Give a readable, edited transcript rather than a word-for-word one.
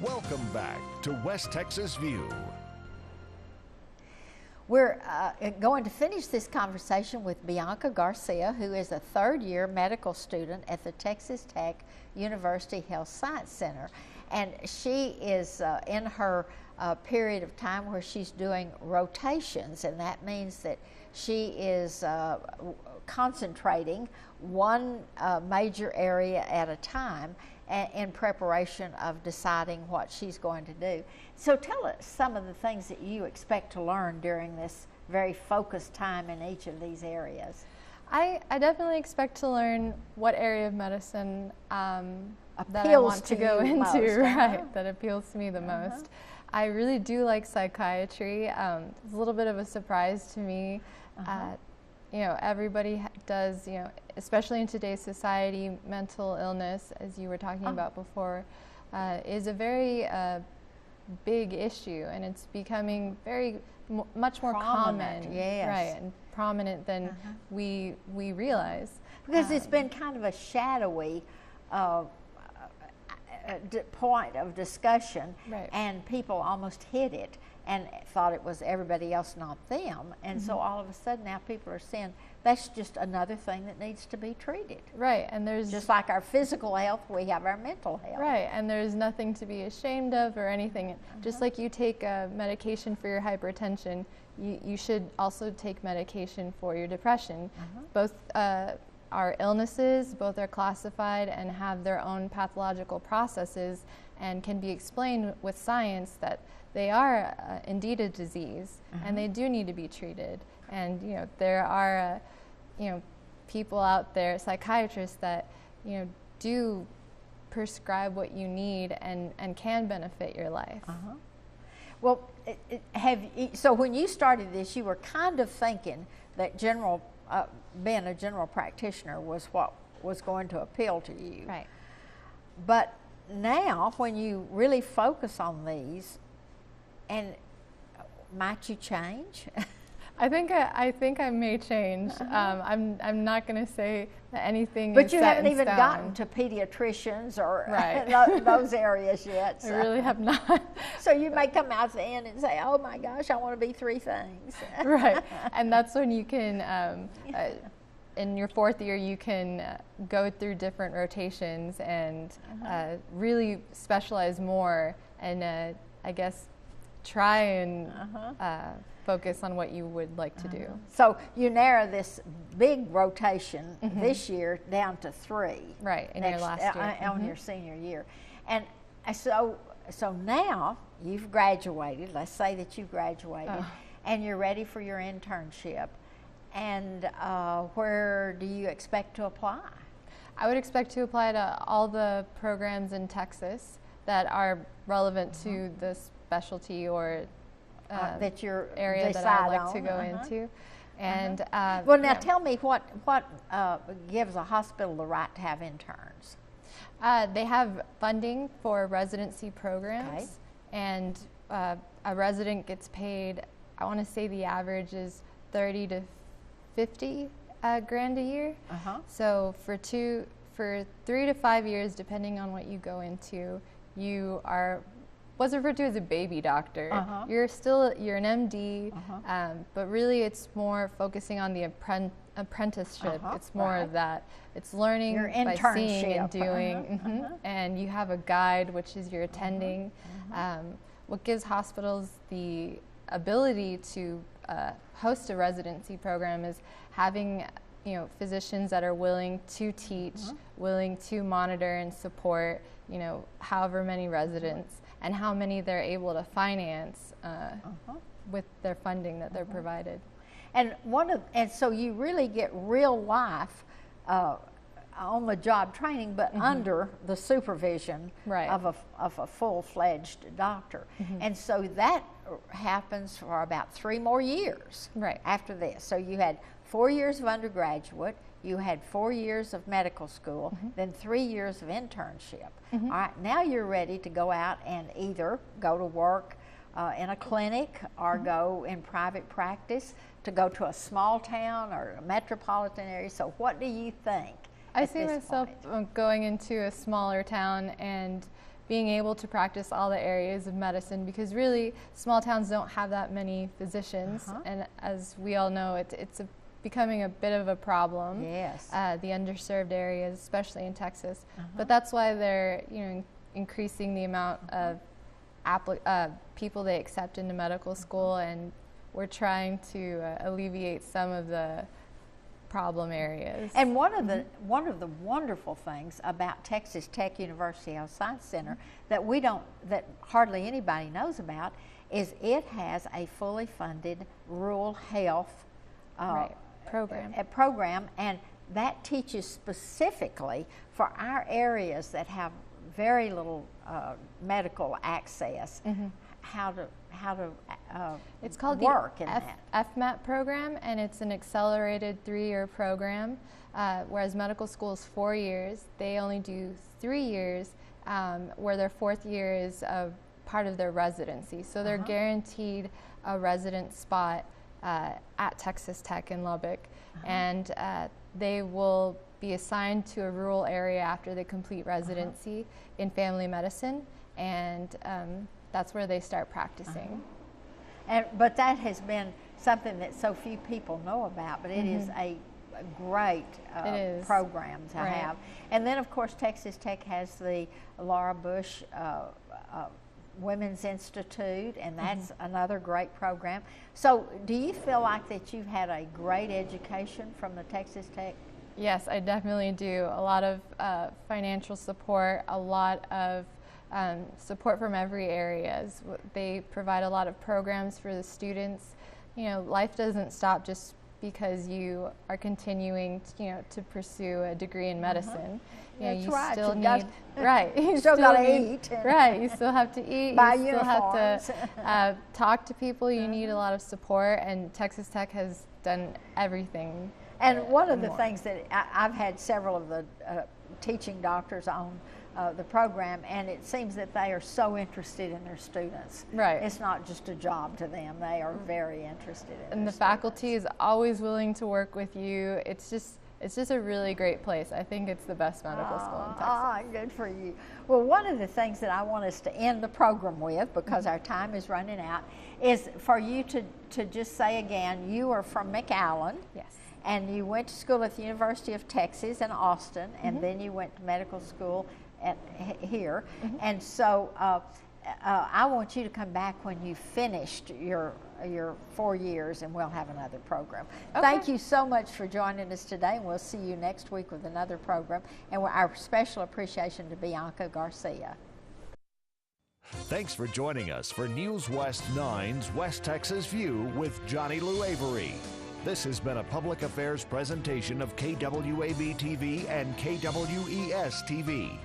Welcome back to West Texas View. We're going to finish this conversation with Bianca Garcia, who is a third-year medical student at the Texas Tech University Health Science Center. And she is in her period of time where she's doing rotations, and that means that she is concentrating one major area at a time in preparation of deciding what she's going to do. So tell us some of the things that you expect to learn during this very focused time in each of these areas. I definitely expect to learn what area of medicine that I Appeals want to to go you into, most, right, that appeals to me the most. I really do like psychiatry. It's a little bit of a surprise to me. You know, everybody does, you know, especially in today's society, mental illness, as you were talking about before, is a very big issue, and it's becoming very much more Prominent, common, yes. right, and prominent than we realize. Because it's been kind of a shadowy point of discussion, Right. and people almost hid it and thought it was everybody else, not them. And so all of a sudden now people are saying that's just another thing that needs to be treated. Right, and there's Just like our physical health, we have our mental health. right, and there's nothing to be ashamed of or anything. Just like you take medication for your hypertension, you should also take medication for your depression. Both are illnesses, both are classified and have their own pathological processes and can be explained with science that they are indeed a disease and they do need to be treated. And you know, there are you know, people out there, psychiatrists, that you know, do prescribe what you need and can benefit your life. Well, so when you started this, you were kind of thinking that being a general practitioner was what was going to appeal to you. Right. But now, when you really focus on these, and might you change? I think I may change. I'm not going to say that anything But is you set haven't in even stone. gotten to pediatricians or Right. those areas yet. I So. really have not. So you may come out at the end and say, "Oh my gosh, I want to be three things." Right, and that's when you can, in your fourth year, you can go through different rotations and really specialize more, and I guess try and focus on what you would like to do. So you narrow this big rotation this year down to 3. Right, in your last year. On your senior year. And so now you've graduated, let's say that you graduated, and you're ready for your internship. And where do you expect to apply? I would expect to apply to all the programs in Texas that are relevant to the specialty or that you're area that I'd like to go into. And well, now tell me what gives a hospital the right to have interns? They have funding for residency programs, and a resident gets paid, I want to say the average is 30 to 50 grand a year. So for 3 to 5 years, depending on what you go into, you are what's referred to as a baby doctor. You're an MD, but really it's more focusing on the apprenticeship. It's more of that. It's learning by seeing and doing, and you have a guide, which is your attending. What gives hospitals the ability to host a residency program is having physicians that are willing to teach, willing to monitor and support, however many residents, and how many they're able to finance with their funding that they're provided. And so you really get real life on the job training, but under the supervision of a full-fledged doctor. And so that happens for about 3 more years after this. So you had 4 years of undergraduate, you had 4 years of medical school, then 3 years of internship. All right, now you're ready to go out and either go to work in a clinic or go in private practice, to go to a small town or a metropolitan area. So what do you think? I see myself going into a smaller town and being able to practice all the areas of medicine, because really small towns don't have that many physicians, and as we all know, it's becoming a bit of a problem. Yes. The underserved areas, especially in Texas. But that's why they're increasing the amount of people they accept into medical school, and we're trying to alleviate some of the problem areas. And one of the wonderful things about Texas Tech University Health Science Center that hardly anybody knows about is it has a fully funded rural health program, and that teaches specifically for our areas that have very little medical access how to it's called work the in that. FMAT program, and it's an accelerated 3-year program, whereas medical school is 4 years. They only do 3 years, where their 4th year is a part of their residency. So they're guaranteed a resident spot at Texas Tech in Lubbock, and they will be assigned to a rural area after they complete residency in family medicine, and that's where they start practicing. But that has been something that so few people know about, but it is a great program to have. And then of course Texas Tech has the Laura Bush Women's Institute, and that's another great program. So do you feel like that you've had a great education from the Texas Tech? Yes, I definitely do. A lot of financial support, a lot of support from every area. They provide a lot of programs for the students. Life doesn't stop just because you are continuing to pursue a degree in medicine. That's you right. still You need you still got to eat. Right. You still have to eat. Buy you still uniforms. have to talk to people. You need a lot of support, and Texas Tech has done everything. And one of the things that I've had several of the teaching doctors on the program, and it seems that they are so interested in their students. Right. It's not just a job to them. They are very interested in And their the faculty is always willing to work with you. It's just a really great place. I think it's the best medical school in Texas. Good for you. Well, one of the things that I want us to end the program with, because our time is running out, is for you to just say again, you are from McAllen. Yes. And you went to school at the University of Texas in Austin, and then you went to medical school here. And so I want you to come back when you finished your 4 years, and we'll have another program. Okay. Thank you so much for joining us today, and we'll see you next week with another program. And our special appreciation to Bianca Garcia. Thanks for joining us for News West 9's West Texas View with Johnny Lou Avery. This has been a public affairs presentation of KWAB-TV and KWES-TV.